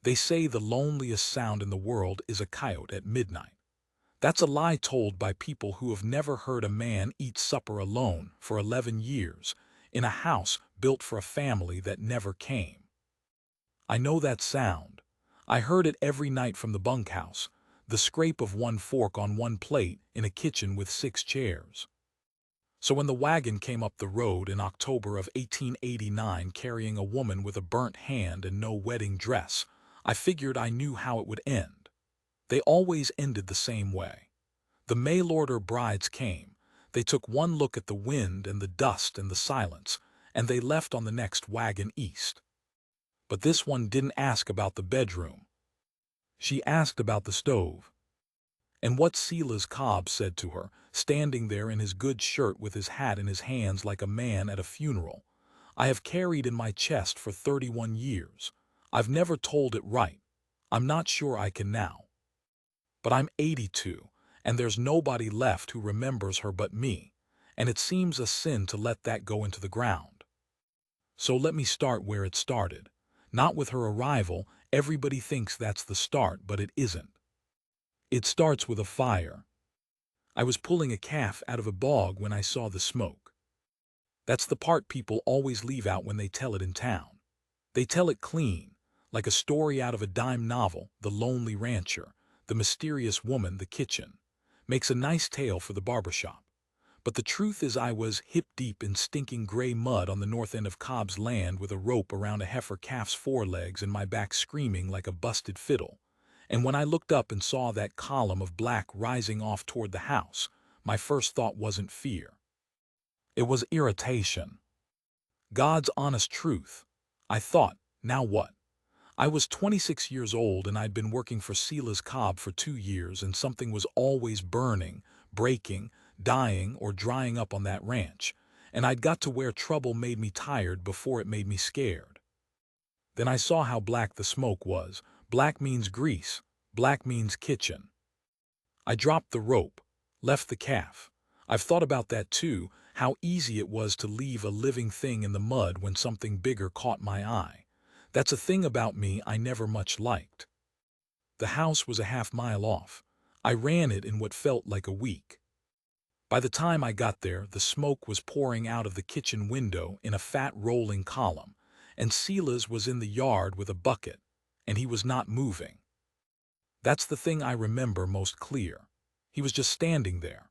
They say the loneliest sound in the world is a coyote at midnight. That's a lie told by people who have never heard a man eat supper alone for 11 years in a house built for a family that never came. I know that sound. I heard it every night from the bunkhouse, the scrape of one fork on one plate in a kitchen with 6 chairs. So when the wagon came up the road in October of 1889 carrying a woman with a burnt hand and no wedding dress, I figured I knew how it would end. They always ended the same way. The mail-order brides came. They took one look at the wind and the dust and the silence, and they left on the next wagon east. But this one didn't ask about the bedroom. She asked about the stove. And what Silas Cobb said to her, standing there in his good shirt with his hat in his hands like a man at a funeral, I have carried in my chest for 31 years. I've never told it right. I'm not sure I can now. But I'm 82, and there's nobody left who remembers her but me, and it seems a sin to let that go into the ground. So let me start where it started. Not with her arrival. Everybody thinks that's the start, but it isn't. It starts with a fire. I was pulling a calf out of a bog when I saw the smoke. That's the part people always leave out when they tell it in town. They tell it clean, like a story out of a dime novel, The Lonely Rancher, The Mysterious Woman, The Kitchen. Makes a nice tale for the barbershop. But the truth is I was hip-deep in stinking gray mud on the north end of Cobb's land with a rope around a heifer calf's forelegs and my back screaming like a busted fiddle. And when I looked up and saw that column of black rising off toward the house, my first thought wasn't fear. It was irritation. God's honest truth. I thought, now what? I was 26 years old and I'd been working for Silas Cobb for 2 years, and something was always burning, breaking, dying, or drying up on that ranch, and I'd got to where trouble made me tired before it made me scared. Then I saw how black the smoke was. Black means grease. Black means kitchen. I dropped the rope, left the calf. I've thought about that too, how easy it was to leave a living thing in the mud when something bigger caught my eye. That's a thing about me I never much liked. The house was a half-mile off. I ran it in what felt like a week. By the time I got there, the smoke was pouring out of the kitchen window in a fat rolling column, and Silas was in the yard with a bucket, and he was not moving. That's the thing I remember most clear. He was just standing there,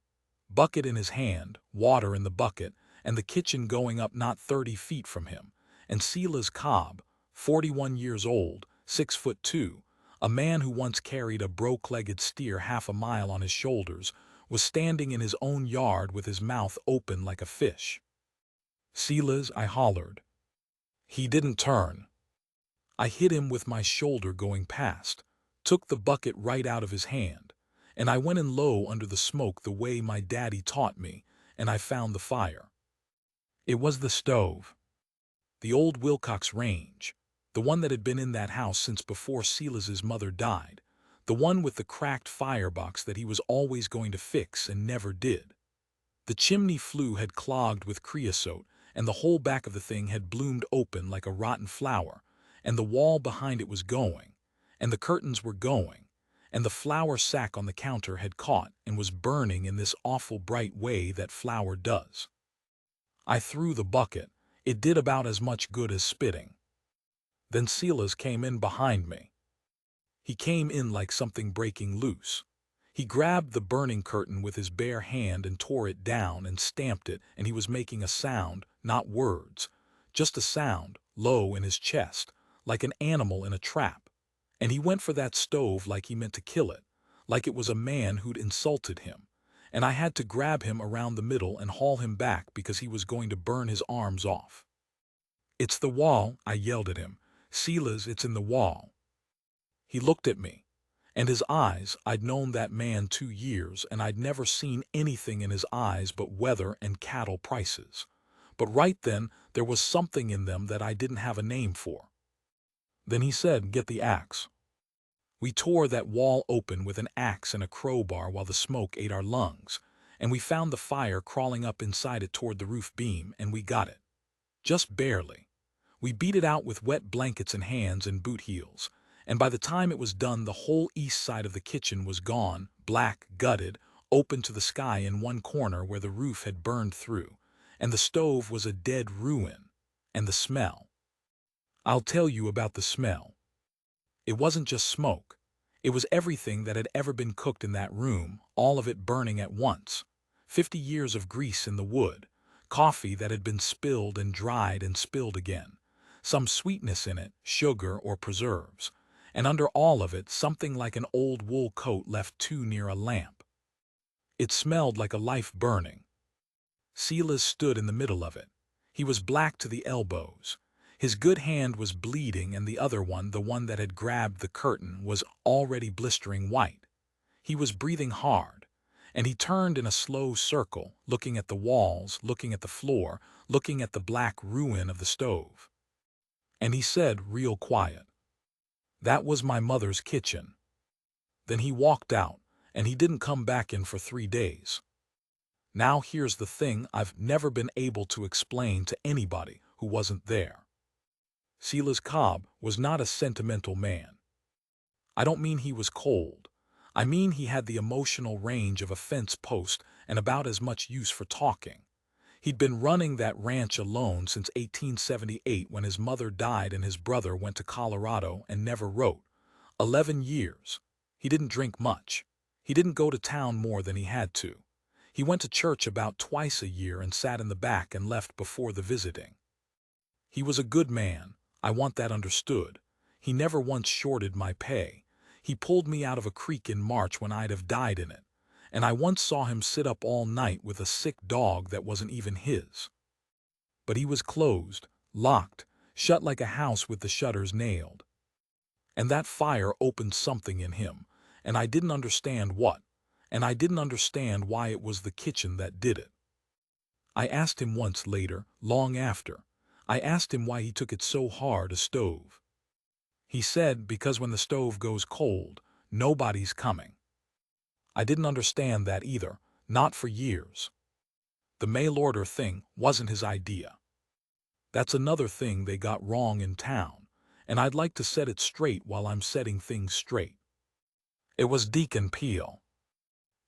bucket in his hand, water in the bucket, and the kitchen going up not 30 feet from him, and Silas Cobb, 41 years old, 6'2", a man who once carried a broke-legged steer half a mile on his shoulders, was standing in his own yard with his mouth open like a fish. "Silas," I hollered. He didn't turn. I hit him with my shoulder going past, took the bucket right out of his hand, and I went in low under the smoke the way my daddy taught me, and I found the fire. It was the stove. The old Wilcox range, the one that had been in that house since before Silas's mother died, the one with the cracked firebox that he was always going to fix and never did. The chimney flue had clogged with creosote, and the whole back of the thing had bloomed open like a rotten flower, and the wall behind it was going, and the curtains were going, and the flour sack on the counter had caught and was burning in this awful bright way that flour does. I threw the bucket. It did about as much good as spitting. Then Silas came in behind me. He came in like something breaking loose. He grabbed the burning curtain with his bare hand and tore it down and stamped it, and he was making a sound, not words, just a sound, low in his chest, like an animal in a trap. And he went for that stove like he meant to kill it, like it was a man who'd insulted him. And I had to grab him around the middle and haul him back because he was going to burn his arms off. "It's the wall," I yelled at him. "Silas, it's in the wall." He looked at me, and his eyes, I'd known that man 2 years, and I'd never seen anything in his eyes but weather and cattle prices. But right then, there was something in them that I didn't have a name for. Then he said, "Get the axe." We tore that wall open with an axe and a crowbar while the smoke ate our lungs, and we found the fire crawling up inside it toward the roof beam, and we got it. Just barely. We beat it out with wet blankets and hands and boot heels, and by the time it was done the whole east side of the kitchen was gone, black, gutted, open to the sky in one corner where the roof had burned through, and the stove was a dead ruin. And the smell. I'll tell you about the smell. It wasn't just smoke. It was everything that had ever been cooked in that room, all of it burning at once. 50 years of grease in the wood, coffee that had been spilled and dried and spilled again, some sweetness in it, sugar or preserves, and under all of it something like an old wool coat left too near a lamp. It smelled like a life burning. Silas stood in the middle of it. He was black to the elbows. His good hand was bleeding and the other one, the one that had grabbed the curtain, was already blistering white. He was breathing hard, and he turned in a slow circle, looking at the walls, looking at the floor, looking at the black ruin of the stove. And he said real quiet, "That was my mother's kitchen." Then he walked out, and he didn't come back in for 3 days. Now here's the thing I've never been able to explain to anybody who wasn't there. Silas Cobb was not a sentimental man. I don't mean he was cold. I mean he had the emotional range of a fence post and about as much use for talking. He'd been running that ranch alone since 1878 when his mother died and his brother went to Colorado and never wrote. 11 years. He didn't drink much. He didn't go to town more than he had to. He went to church about twice a year and sat in the back and left before the visiting. He was a good man. I want that understood. He never once shorted my pay. He pulled me out of a creek in March when I'd have died in it, and I once saw him sit up all night with a sick dog that wasn't even his. But he was closed, locked, shut like a house with the shutters nailed. And that fire opened something in him, and I didn't understand what, and I didn't understand why it was the kitchen that did it. I asked him once later, long after. I asked him why he took it so hard, a stove. He said because when the stove goes cold, nobody's coming. I didn't understand that either, not for years. The mail order thing wasn't his idea. That's another thing they got wrong in town, and I'd like to set it straight while I'm setting things straight. It was Deacon Peel.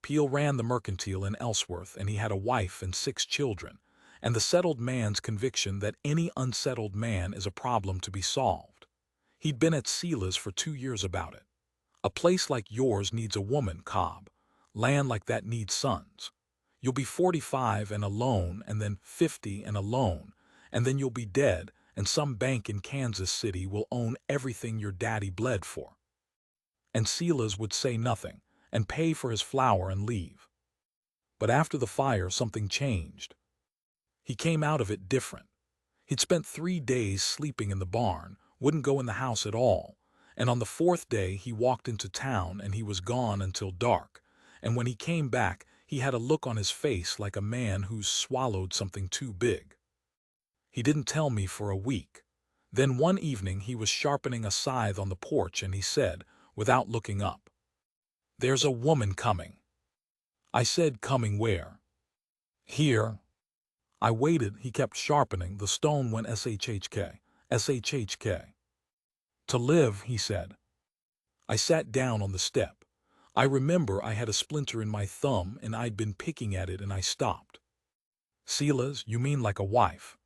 Peel ran the mercantile in Ellsworth, and he had a wife and 6 children, and the settled man's conviction that any unsettled man is a problem to be solved. He'd been at Silas for 2 years about it. A place like yours needs a woman, Cobb. Land like that needs sons. You'll be 45 and alone, and then 50 and alone, and then you'll be dead, and some bank in Kansas City will own everything your daddy bled for. And Silas would say nothing, and pay for his flour and leave. But after the fire, something changed. He came out of it different. He'd spent 3 days sleeping in the barn, wouldn't go in the house at all, and on the 4th day he walked into town and he was gone until dark, and when he came back he had a look on his face like a man who's swallowed something too big. He didn't tell me for a week. Then one evening he was sharpening a scythe on the porch and he said, without looking up, "There's a woman coming." I said, "Coming where?" "Here." I waited, he kept sharpening, the stone went shhk, shhk. "To live," he said. I sat down on the step. I remember I had a splinter in my thumb and I'd been picking at it and I stopped. "Silas, you mean like a wife?"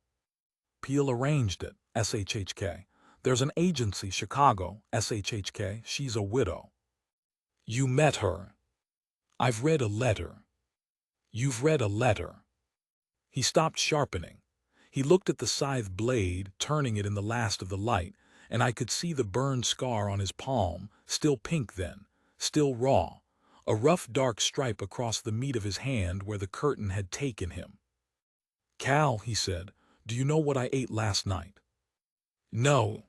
"Peel arranged it, shhk. There's an agency, Chicago, shhk, she's a widow." "You met her?" "I've read a letter." "You've read a letter?" He stopped sharpening. He looked at the scythe blade, turning it in the last of the light, and I could see the burned scar on his palm, still pink then, still raw, a rough dark stripe across the meat of his hand where the curtain had taken him. "Cal," he said, "do you know what I ate last night?" "No."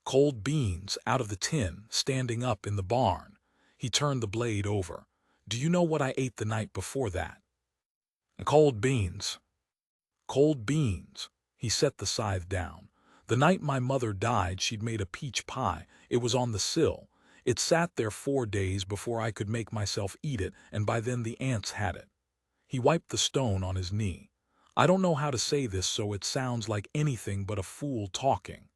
"Cold beans, out of the tin, standing up in the barn." He turned the blade over. "Do you know what I ate the night before that?" "Cold beans." "Cold beans." He set the scythe down. "The night my mother died she'd made a peach pie. It was on the sill. It sat there 4 days before I could make myself eat it, and by then the ants had it." He wiped the stone on his knee. "I don't know how to say this so it sounds like anything but a fool talking."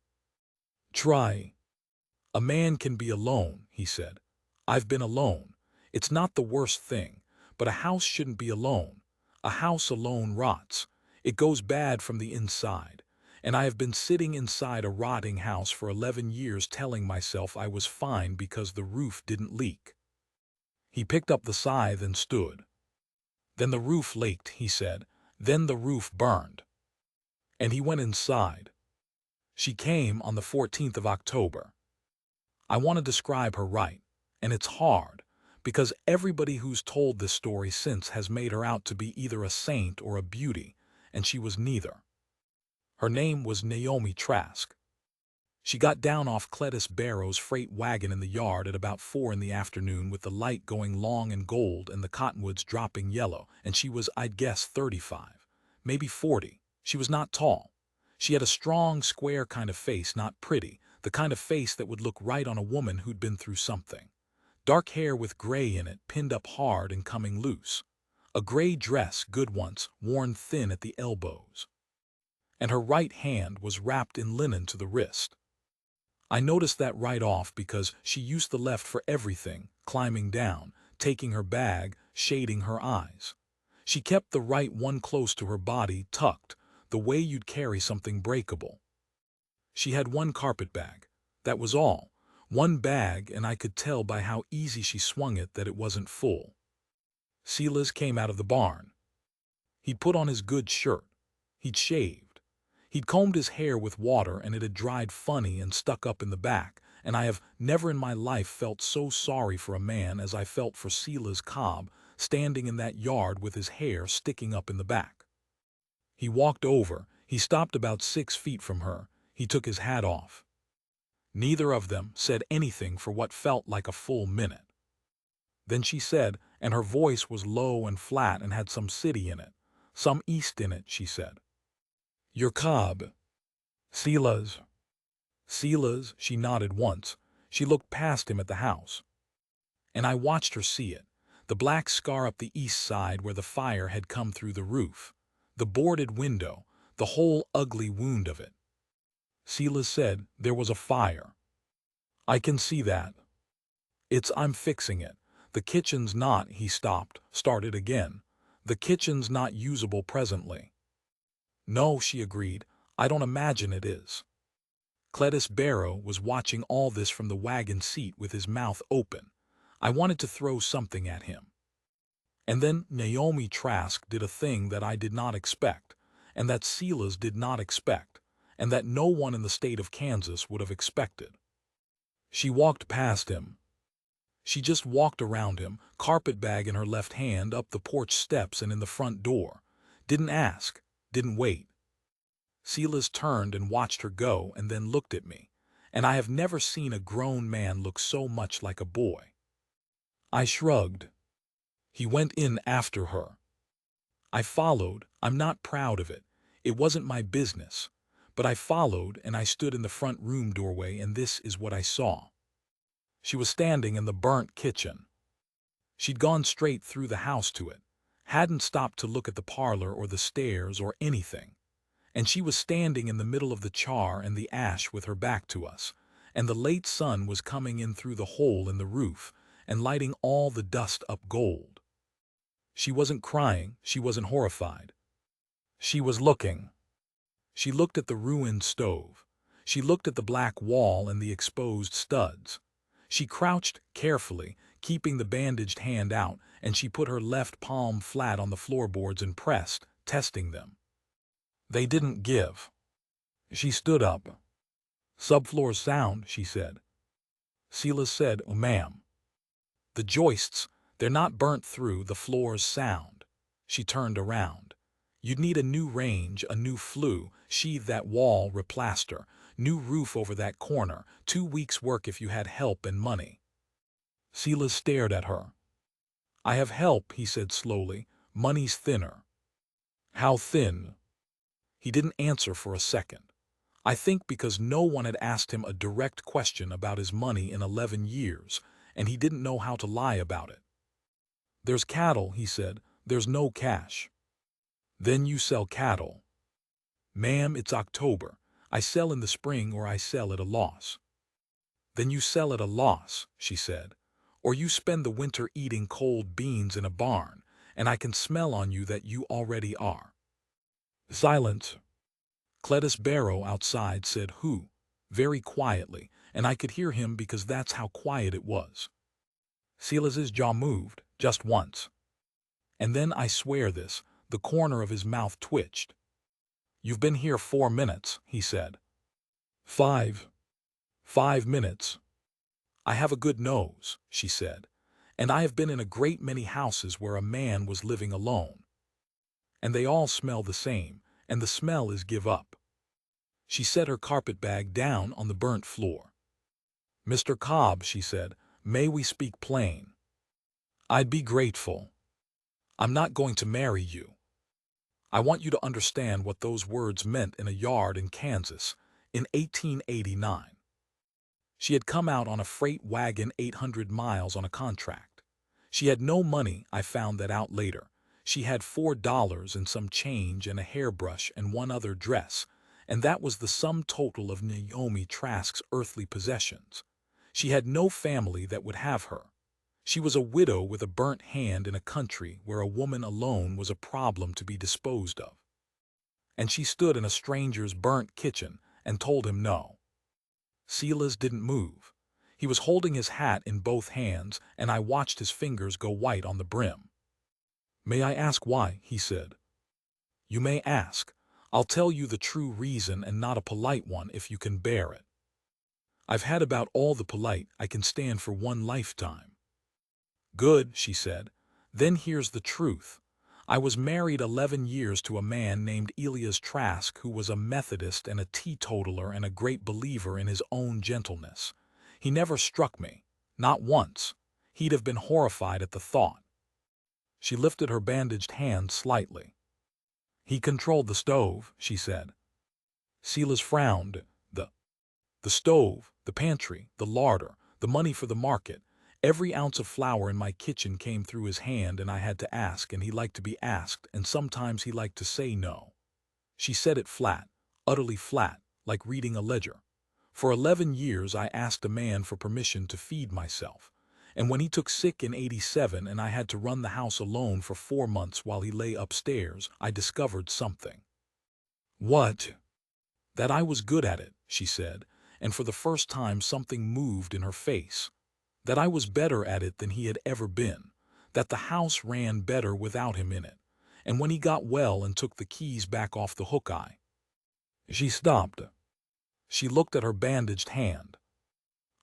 "Try." A man can be alone, he said. I've been alone. It's not the worst thing, but a house shouldn't be alone. A house alone rots. It goes bad from the inside. And I have been sitting inside a rotting house for 11 years telling myself I was fine because the roof didn't leak. He picked up the scythe and stood. Then the roof leaked, he said. Then the roof burned. And he went inside. She came on the 14th of October. I want to describe her right, and it's hard, because everybody who's told this story since has made her out to be either a saint or a beauty, and she was neither. Her name was Naomi Trask. She got down off Cletus Barrow's freight wagon in the yard at about 4 in the afternoon with the light going long and gold and the cottonwoods dropping yellow, and she was, I'd guess, 35, maybe 40. She was not tall. She had a strong, square kind of face, not pretty, the kind of face that would look right on a woman who'd been through something. Dark hair with gray in it, pinned up hard and coming loose. A gray dress, good once, worn thin at the elbows. And her right hand was wrapped in linen to the wrist. I noticed that right off because she used the left for everything, climbing down, taking her bag, shading her eyes. She kept the right one close to her body, tucked, the way you'd carry something breakable. She had one carpet bag. That was all. One bag, and I could tell by how easy she swung it that it wasn't full. Silas came out of the barn. He'd put on his good shirt. He'd shaved. He'd combed his hair with water and it had dried funny and stuck up in the back, and I have never in my life felt so sorry for a man as I felt for Silas Cobb, standing in that yard with his hair sticking up in the back. He walked over. He stopped about 6 feet from her. He took his hat off. Neither of them said anything for what felt like a full minute. Then she said, and her voice was low and flat and had some city in it, some east in it, she said. "You're Cobb." "Silas." "Silas," she nodded once. She looked past him at the house. And I watched her see it, the black scar up the east side where the fire had come through the roof, the boarded window, the whole ugly wound of it. Silas said, "There was a fire." "I can see that." I'm fixing it. The kitchen's not," he stopped, started again. "The kitchen's not usable presently." "No," she agreed. "I don't imagine it is." Cletus Barrow was watching all this from the wagon seat with his mouth open. I wanted to throw something at him. And then Naomi Trask did a thing that I did not expect, and that Silas did not expect, and that no one in the state of Kansas would have expected. She walked past him. She just walked around him, carpetbag in her left hand, up the porch steps and in the front door. Didn't ask, didn't wait. Silas turned and watched her go and then looked at me, and I have never seen a grown man look so much like a boy. I shrugged. He went in after her. I followed. I'm not proud of it. It wasn't my business. But I followed, and I stood in the front room doorway, and this is what I saw. She was standing in the burnt kitchen. She'd gone straight through the house to it, hadn't stopped to look at the parlor or the stairs or anything. And she was standing in the middle of the char and the ash with her back to us, and the late sun was coming in through the hole in the roof and lighting all the dust up gold. She wasn't crying, she wasn't horrified. She was looking. She looked at the ruined stove. She looked at the black wall and the exposed studs. She crouched carefully, keeping the bandaged hand out, and she put her left palm flat on the floorboards and pressed, testing them. They didn't give. She stood up. "Subfloor's sound," she said. Silas said, "Oh, ma'am." "The joists, they're not burnt through, the floor's sound." She turned around. "You'd need a new range, a new flue, sheathe that wall, replaster, new roof over that corner, 2 weeks' work if you had help and money." Silas stared at her. "I have help," he said slowly. "Money's thinner." "How thin?" He didn't answer for a second. I think because no one had asked him a direct question about his money in 11 years, and he didn't know how to lie about it. "There's cattle," he said. "There's no cash." "Then you sell cattle." "Ma'am, it's October. I sell in the spring or I sell at a loss." Then you sell at a loss, she said. Or you spend the winter eating cold beans in a barn, and I can smell on you that you already are. Silence. Cletus Barrow outside said who, very quietly, and I could hear him because that's how quiet it was. Silas's jaw moved, just once. And then, I swear this, the corner of his mouth twitched. You've been here 4 minutes, he said. 5. 5 minutes. I have a good nose, she said, and I have been in a great many houses where a man was living alone. And they all smell the same, and the smell is give up. She set her carpetbag down on the burnt floor. Mr. Cobb, she said, may we speak plain? I'd be grateful. I'm not going to marry you. I want you to understand what those words meant in a yard in Kansas in 1889. She had come out on a freight wagon 800 miles on a contract. She had no money, I found that out later. She had $4 and some change and a hairbrush and one other dress, and that was the sum total of Naomi Trask's earthly possessions. She had no family that would have her. She was a widow with a burnt hand in a country where a woman alone was a problem to be disposed of. And she stood in a stranger's burnt kitchen and told him no. Silas didn't move. He was holding his hat in both hands, and I watched his fingers go white on the brim. May I ask why? He said. You may ask. I'll tell you the true reason and not a polite one if you can bear it. I've had about all the polite I can stand for one lifetime. Good, she said. Then here's the truth. I was married 11 years to a man named Elias Trask who was a Methodist and a teetotaler and a great believer in his own gentleness. He never struck me, not once. He'd have been horrified at the thought. She lifted her bandaged hand slightly. He controlled the stove, she said. Silas frowned. The stove, the pantry, the larder, the money for the market. Every ounce of flour in my kitchen came through his hand, and I had to ask, and he liked to be asked, and sometimes he liked to say no. She said it flat, utterly flat, like reading a ledger. For 11 years I asked a man for permission to feed myself, and when he took sick in '87 and I had to run the house alone for 4 months while he lay upstairs, I discovered something. What? That I was good at it, she said, and for the first time something moved in her face. That I was better at it than he had ever been, that the house ran better without him in it, and when he got well and took the keys back off the hook She stopped. She looked at her bandaged hand.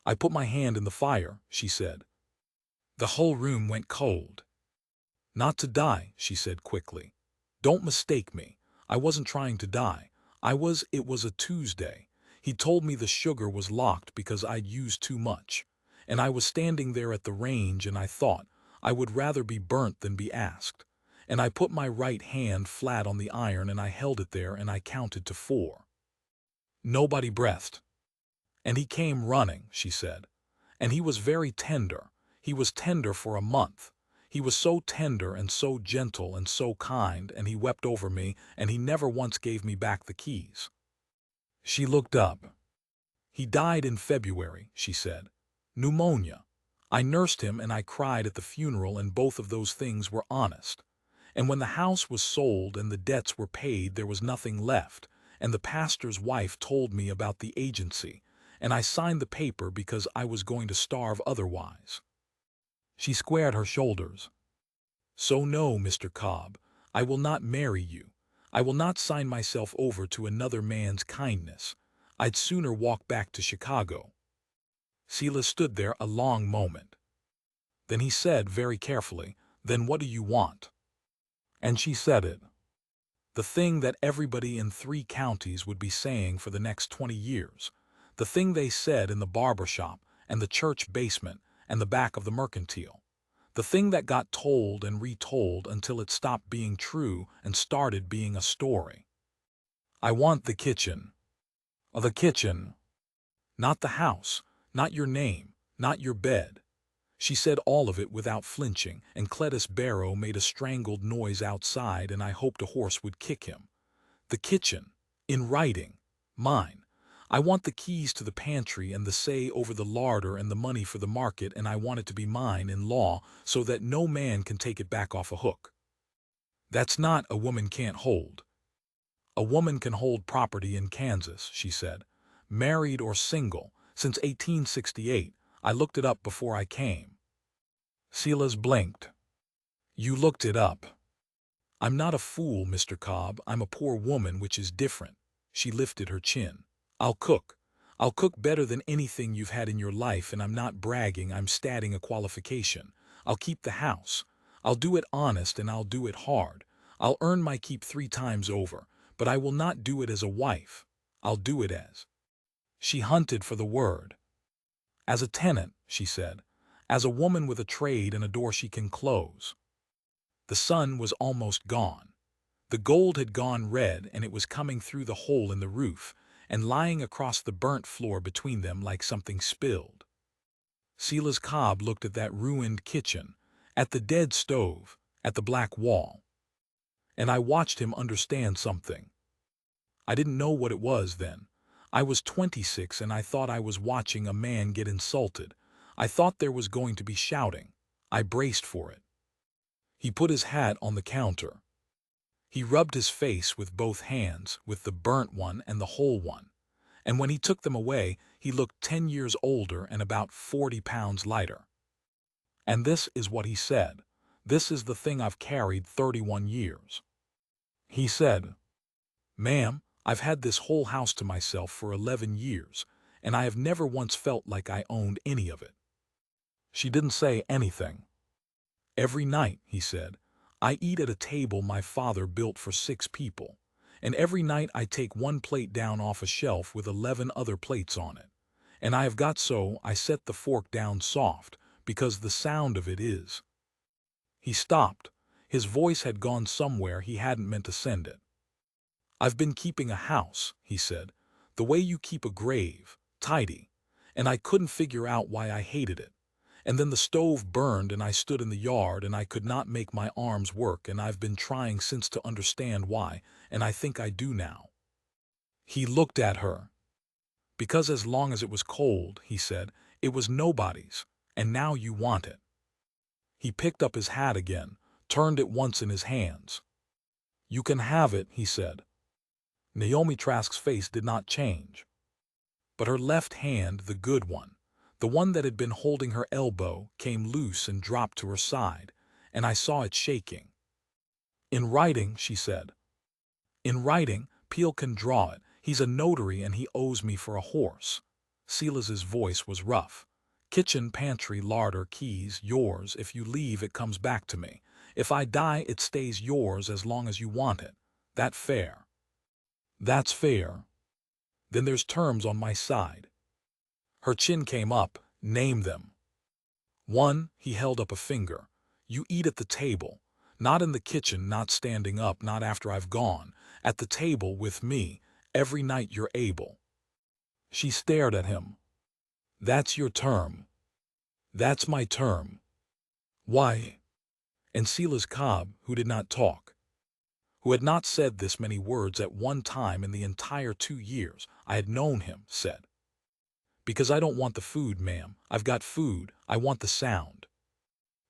I put my hand in the fire, she said. The whole room went cold. Not to die, she said quickly. Don't mistake me. I wasn't trying to die. It was a Tuesday. He told me the sugar was locked because I'd used too much. And I was standing there at the range and I thought, I would rather be burnt than be asked. And I put my right hand flat on the iron and I held it there and I counted to 4. Nobody breathed. And he came running, she said. And he was very tender. He was tender for a month. He was so tender and so gentle and so kind, and he wept over me, and he never once gave me back the keys. She looked up. He died in February, she said. Pneumonia. I nursed him and I cried at the funeral, and both of those things were honest. And when the house was sold and the debts were paid, there was nothing left, and the pastor's wife told me about the agency, and I signed the paper because I was going to starve otherwise. She squared her shoulders. So no, Mr. Cobb, I will not marry you. I will not sign myself over to another man's kindness. I'd sooner walk back to Chicago. Silas stood there a long moment. Then he said very carefully, Then what do you want? And she said it. The thing that everybody in 3 counties would be saying for the next 20 years. The thing they said in the barber shop and the church basement and the back of the mercantile. The thing that got told and retold until it stopped being true and started being a story. I want the kitchen. The kitchen. Not the house, not your name, not your bed. She said all of it without flinching, and Cletus Barrow made a strangled noise outside, and I hoped a horse would kick him. The kitchen. In writing. Mine. I want the keys to the pantry and the say over the larder and the money for the market, and I want it to be mine in law so that no man can take it back off a hook. That's not a woman can't hold. A woman can hold property in Kansas, she said. Married or single, since 1868. I looked it up before I came. Silas blinked. You looked it up. I'm not a fool, Mr. Cobb. I'm a poor woman, which is different. She lifted her chin. I'll cook. I'll cook better than anything you've had in your life, and I'm not bragging, I'm stating a qualification. I'll keep the house. I'll do it honest and I'll do it hard. I'll earn my keep 3 times over, but I will not do it as a wife. I'll do it as. She hunted for the word. As a tenant, she said. As a woman with a trade and a door she can close. The sun was almost gone. The gold had gone red and it was coming through the hole in the roof and lying across the burnt floor between them like something spilled. Silas Cobb looked at that ruined kitchen, at the dead stove, at the black wall. And I watched him understand something. I didn't know what it was then. I was 26 and I thought I was watching a man get insulted. I thought there was going to be shouting. I braced for it. He put his hat on the counter. He rubbed his face with both hands, with the burnt one and the whole one. And when he took them away, he looked 10 years older and about 40 pounds lighter. And this is what he said. This is the thing I've carried 31 years. He said, "Ma'am, I've had this whole house to myself for 11 years, and I have never once felt like I owned any of it." She didn't say anything. "Every night," he said, "I eat at a table my father built for 6 people, and every night I take one plate down off a shelf with 11 other plates on it, and I have got so I set the fork down soft, because the sound of it is—" He stopped. His voice had gone somewhere he hadn't meant to send it. "I've been keeping a house," he said, "the way you keep a grave, tidy, and I couldn't figure out why I hated it. And then the stove burned and I stood in the yard and I could not make my arms work, and I've been trying since to understand why, and I think I do now." He looked at her. "Because as long as it was cold," he said, "it was nobody's, and now you want it." He picked up his hat again, turned it once in his hands. "You can have it," he said. Naomi Trask's face did not change. But her left hand, the good one, the one that had been holding her elbow, came loose and dropped to her side, and I saw it shaking. "In writing," she said. "In writing, Peel can draw it. He's a notary and he owes me for a horse." Silas's voice was rough. "Kitchen, pantry, larder, keys, yours. If you leave, it comes back to me. If I die, it stays yours as long as you want it. That fair?" "That's fair." "Then there's terms on my side." Her chin came up. "Name them." "1," he held up a finger. "You eat at the table. Not in the kitchen, not standing up, not after I've gone. At the table with me, every night you're able." She stared at him. "That's your term." "That's my term." "Why?" And Silas Cobb, who did not talk, who had not said this many words at one time in the entire 2 years I had known him, said, "Because I don't want the food, ma'am. I've got food. I want the sound."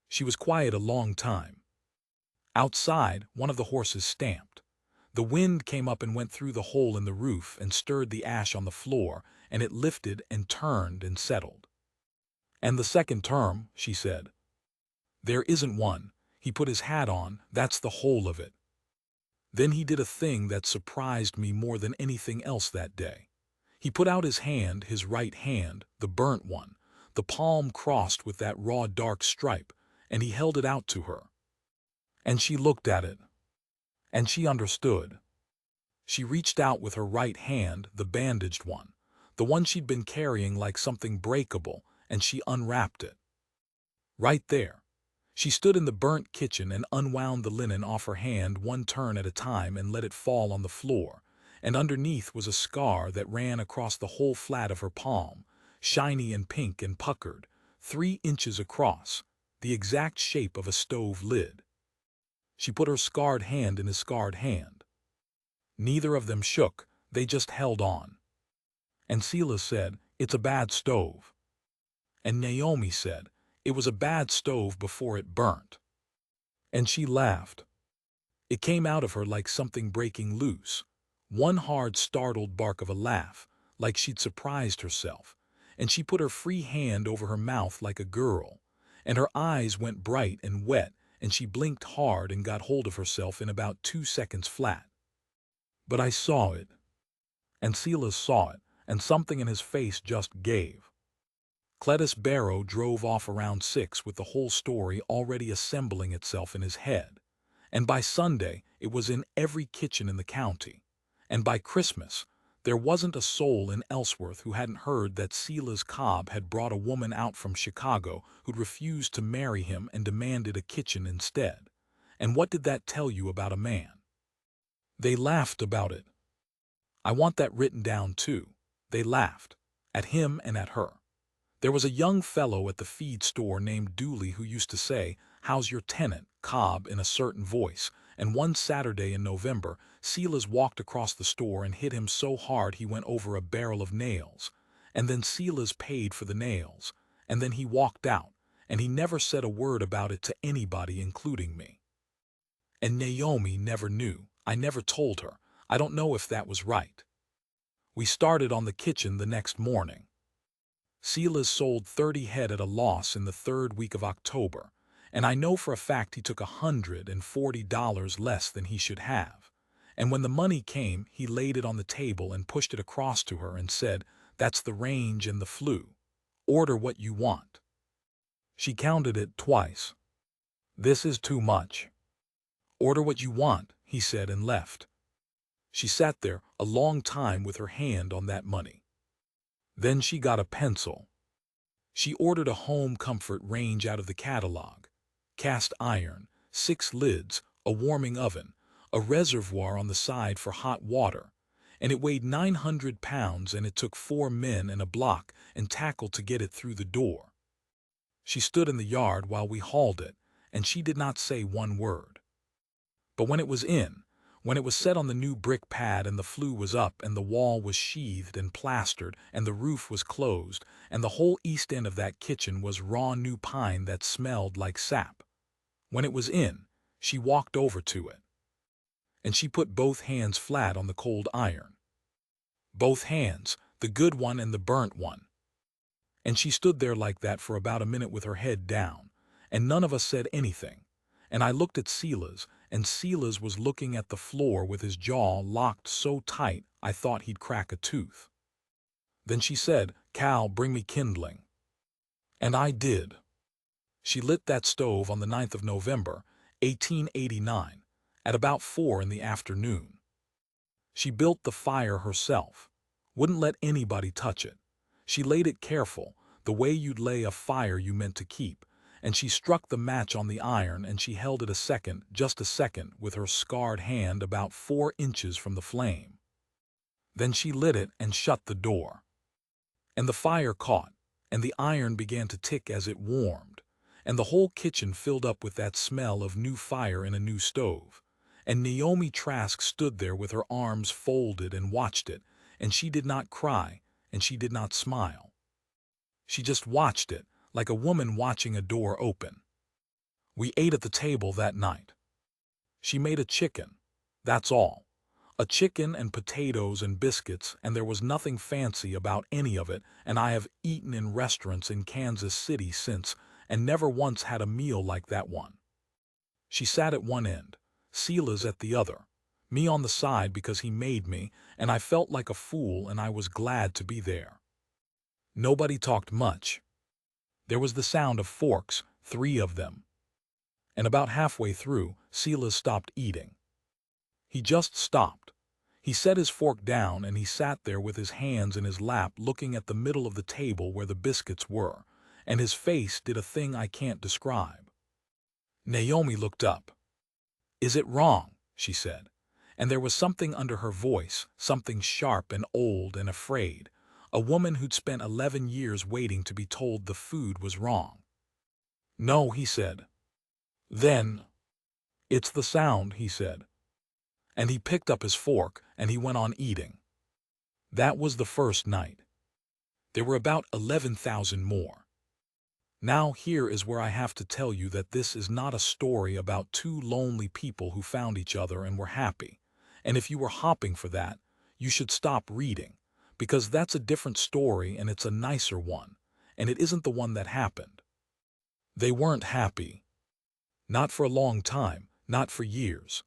She was quiet a long time. Outside, one of the horses stamped. The wind came up and went through the hole in the roof and stirred the ash on the floor, and it lifted and turned and settled. "And the second term," she said. "There isn't one." He put his hat on. "That's the whole of it." Then he did a thing that surprised me more than anything else that day. He put out his hand, his right hand, the burnt one, the palm crossed with that raw dark stripe, and he held it out to her. And she looked at it. And she understood. She reached out with her right hand, the bandaged one, the one she'd been carrying like something breakable, and she unwrapped it. Right there. She stood in the burnt kitchen and unwound the linen off her hand one turn at a time and let it fall on the floor, and underneath was a scar that ran across the whole flat of her palm, shiny and pink and puckered, 3 inches across, the exact shape of a stove lid. She put her scarred hand in his scarred hand. Neither of them shook, they just held on. And Silas said, "It's a bad stove." And Naomi said, "It was a bad stove before it burnt." And she laughed. It came out of her like something breaking loose. One hard, startled bark of a laugh, like she'd surprised herself. And she put her free hand over her mouth like a girl. And her eyes went bright and wet, and she blinked hard and got hold of herself in about 2 seconds flat. But I saw it. And Silas saw it, and something in his face just gave. Cletus Barrow drove off around 6 with the whole story already assembling itself in his head. And by Sunday, it was in every kitchen in the county. And by Christmas, there wasn't a soul in Ellsworth who hadn't heard that Silas Cobb had brought a woman out from Chicago who'd refused to marry him and demanded a kitchen instead. And what did that tell you about a man? They laughed about it. I want that written down too. They laughed. At him and at her. There was a young fellow at the feed store named Dooley who used to say, "How's your tenant, Cobb," in a certain voice, and one Saturday in November, Silas walked across the store and hit him so hard he went over a barrel of nails. And then Silas paid for the nails, and then he walked out, and he never said a word about it to anybody, including me. And Naomi never knew. I never told her. I don't know if that was right. We started on the kitchen the next morning. Silas sold 30 head at a loss in the 3rd week of October, and I know for a fact he took $140 less than he should have. And when the money came, he laid it on the table and pushed it across to her and said, "That's the range and the flue. Order what you want." She counted it twice. "This is too much." "Order what you want," he said, and left. She sat there a long time with her hand on that money. Then she got a pencil. She ordered a home comfort range out of the catalog. Cast iron, 6 lids, a warming oven, a reservoir on the side for hot water, and it weighed 900 pounds, and it took 4 men and a block and tackle to get it through the door. She stood in the yard while we hauled it, and she did not say one word. But when it was in, when it was set on the new brick pad and the flue was up and the wall was sheathed and plastered and the roof was closed and the whole east end of that kitchen was raw new pine that smelled like sap. When it was in, she walked over to it. And she put both hands flat on the cold iron. Both hands, the good one and the burnt one. And she stood there like that for about a minute with her head down, and none of us said anything. And I looked at Silas, and Silas was looking at the floor with his jaw locked so tight I thought he'd crack a tooth. Then she said, "Cal, bring me kindling." And I did. She lit that stove on the 9th of November, 1889, at about 4 in the afternoon. She built the fire herself, wouldn't let anybody touch it. She laid it careful, the way you'd lay a fire you meant to keep, and she struck the match on the iron and she held it a second, just a second, with her scarred hand about 4 inches from the flame. Then she lit it and shut the door. And the fire caught, and the iron began to tick as it warmed, and the whole kitchen filled up with that smell of new fire in a new stove. And Naomi Trask stood there with her arms folded and watched it, and she did not cry, and she did not smile. She just watched it, like a woman watching a door open. We ate at the table that night. She made a chicken, that's all. A chicken and potatoes and biscuits, and there was nothing fancy about any of it, and I have eaten in restaurants in Kansas City since, and never once had a meal like that one. She sat at one end, Silas at the other, me on the side because he made me, and I felt like a fool and I was glad to be there. Nobody talked much. There was the sound of forks, 3 of them. And about halfway through, Silas stopped eating. He just stopped. He set his fork down and he sat there with his hands in his lap looking at the middle of the table where the biscuits were, and his face did a thing I can't describe. Naomi looked up. "Is it wrong?" she said, and there was something under her voice, something sharp and old and afraid, a woman who'd spent 11 years waiting to be told the food was wrong. "No," he said. Then, "It's the sound," he said. And he picked up his fork and he went on eating. That was the first night. There were about 11,000 more. Now here is where I have to tell you that this is not a story about two lonely people who found each other and were happy. And if you were hopping for that, you should stop reading, because that's a different story and it's a nicer one, and it isn't the one that happened. They weren't happy. Not for a long time, not for years.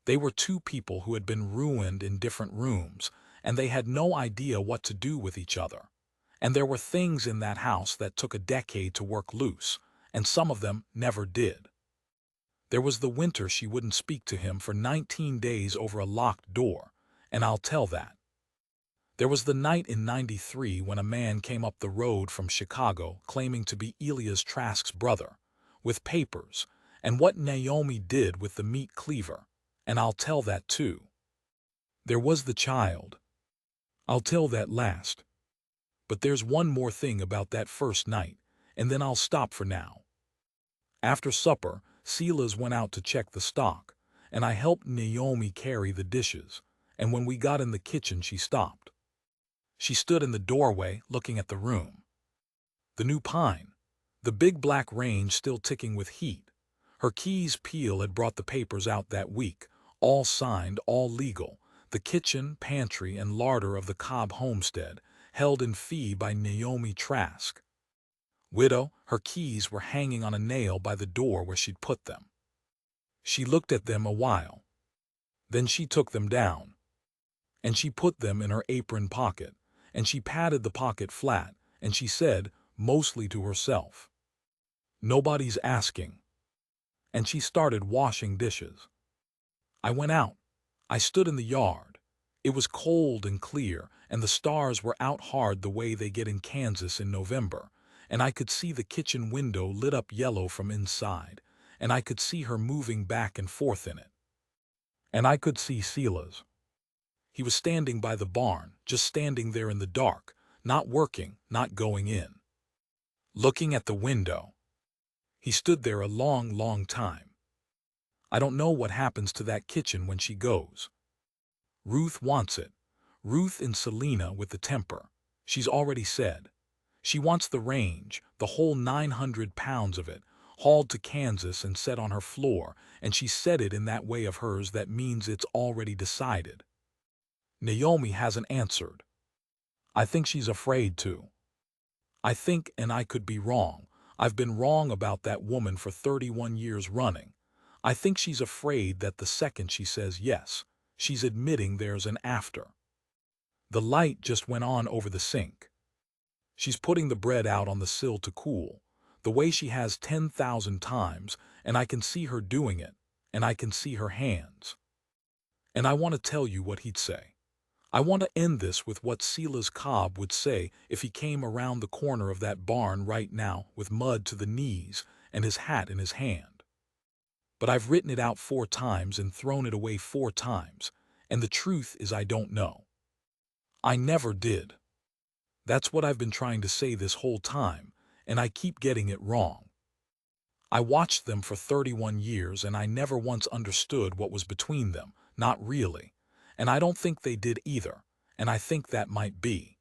They were two people who had been ruined in different rooms, and they had no idea what to do with each other. And there were things in that house that took a decade to work loose, and some of them never did. There was the winter she wouldn't speak to him for 19 days over a locked door, and I'll tell that. There was the night in '93 when a man came up the road from Chicago claiming to be Elias Trask's brother, with papers, and what Naomi did with the meat cleaver, and I'll tell that too. There was the child. I'll tell that last. But there's one more thing about that first night, and then I'll stop for now. After supper, Silas went out to check the stock, and I helped Naomi carry the dishes, and when we got in the kitchen she stopped. She stood in the doorway looking at the room. The new pine, the big black range still ticking with heat. Her keys peel had brought the papers out that week, all signed, all legal, the kitchen, pantry, and larder of the Cobb homestead, held in fee by Naomi Trask. Widow, her keys were hanging on a nail by the door where she'd put them. She looked at them a while. Then she took them down. And she put them in her apron pocket, and she patted the pocket flat, and she said, mostly to herself, "Nobody's asking." And she started washing dishes. I went out. I stood in the yard. It was cold and clear, and the stars were out hard the way they get in Kansas in November, and I could see the kitchen window lit up yellow from inside, and I could see her moving back and forth in it. And I could see Silas. He was standing by the barn, just standing there in the dark, not working, not going in. Looking at the window. He stood there a long, long time. I don't know what happens to that kitchen when she goes. Ruth wants it. Ruth and Selena with the temper. She's already said. She wants the range, the whole 900 pounds of it, hauled to Kansas and set on her floor, and she said it in that way of hers that means it's already decided. Naomi hasn't answered. I think she's afraid to. I think, and I could be wrong, I've been wrong about that woman for 31 years running. I think she's afraid that the second she says yes, she's admitting there's an after. The light just went on over the sink. She's putting the bread out on the sill to cool, the way she has 10,000 times, and I can see her doing it, and I can see her hands. And I want to tell you what he'd say. I want to end this with what Silas Cobb would say if he came around the corner of that barn right now with mud to the knees and his hat in his hand. But I've written it out 4 times and thrown it away 4 times, and the truth is I don't know. I never did. That's what I've been trying to say this whole time, and I keep getting it wrong. I watched them for 31 years and I never once understood what was between them, not really. And I don't think they did either, and I think that might be